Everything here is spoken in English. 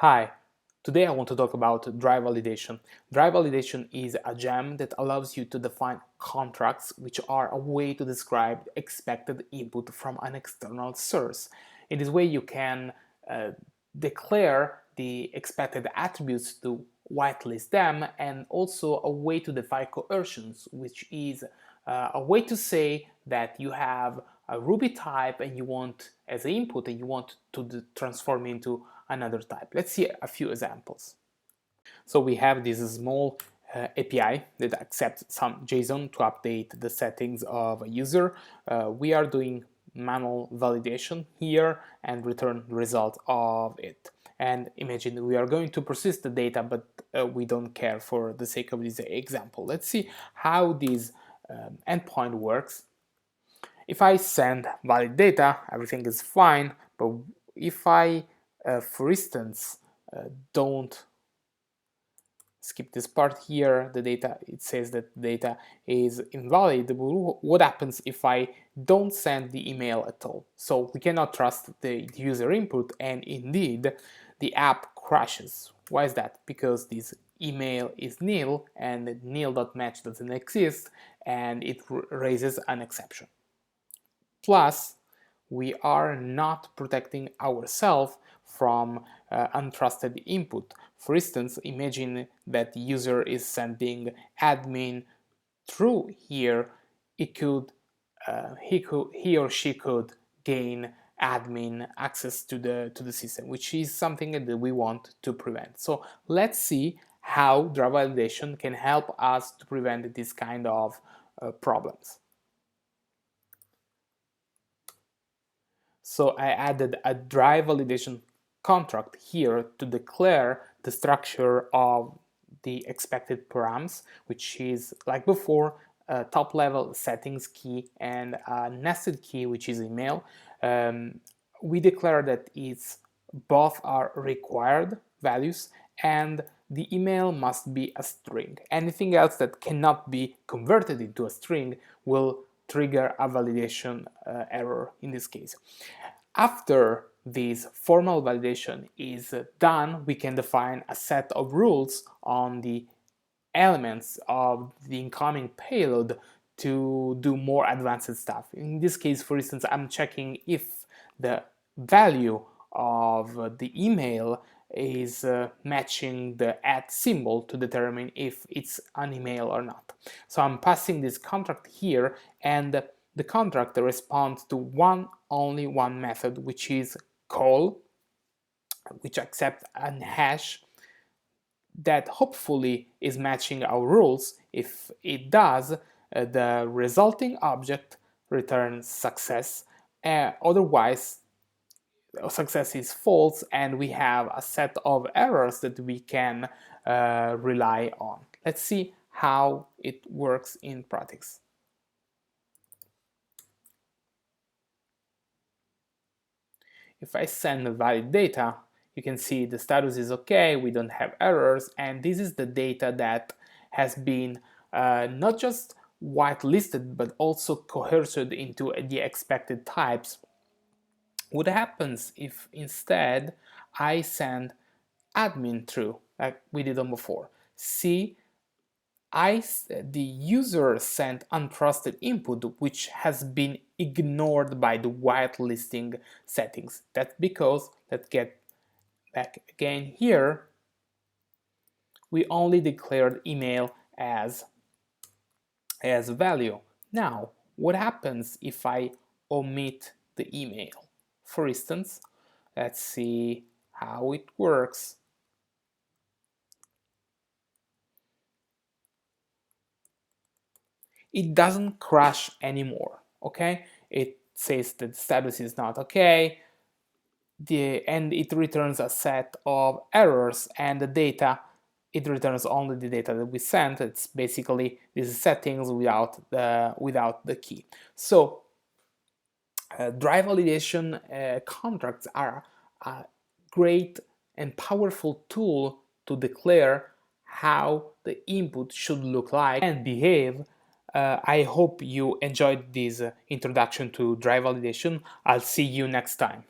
Hi, today I want to talk about dry validation. Dry validation is a gem that allows you to define contracts, which are a way to describe expected input from an external source. In this way, you can declare the expected attributes to whitelist them, and also a way to define coercions, which is a way to say that you have a Ruby type and you want as an input and you want to transform into another type. Let's see a few examples. So we have this small API that accepts some JSON to update the settings of a user. We are doing manual validation here and return the result of it. And imagine we are going to persist the data, but we don't care for the sake of this example. Let's see how this endpoint works. If I send valid data, everything is fine, but if I, for instance, don't skip this part here, the data, it says that the data is invalid. What happens if I don't send the email at all? So we cannot trust the user input, and indeed the app crashes. Why is that? Because this email is nil and nil.match doesn't exist, and it raises an exception. Plus, we are not protecting ourselves from untrusted input. For instance, imagine that the user is sending admin through here. He or she could gain admin access to the system, which is something that we want to prevent. So let's see how dry validation can help us to prevent this kind of problems. So I added a dry validation contract here to declare the structure of the expected params, which is like before, a top level settings key and a nested key, which is email. We declare that both are required values, and the email must be a string. Anything else that cannot be converted into a string will trigger a validation error in this case. After this formal validation is done, we can define a set of rules on the elements of the incoming payload to do more advanced stuff. In this case, for instance, I'm checking if the value of the email is matching the @ symbol to determine if it's an email or not. So I'm passing this contract here, and the contract responds to only one method, which is call, which accepts a hash that hopefully is matching our rules. If it does, the resulting object returns success. Otherwise, success is false, and we have a set of errors that we can rely on. Let's see how it works in practice. If I send valid data, you can see the status is okay, we don't have errors, and this is the data that has been not just whitelisted but also coerced into the expected types. What happens if instead I send admin through, like we did on before? See, the user sent untrusted input, which has been ignored by the whitelisting settings. That's because, let's get back again here, we only declared email as value. Now, what happens if I omit the email? For instance, let's see how it works. It doesn't crash anymore, okay? It says that the status is not okay, and it returns a set of errors, and the data, it returns only the data that we sent. It's basically these settings without the key. So dry validation contracts are a great and powerful tool to declare how the input should look like and behave. I hope you enjoyed this introduction to dry validation. I'll see you next time.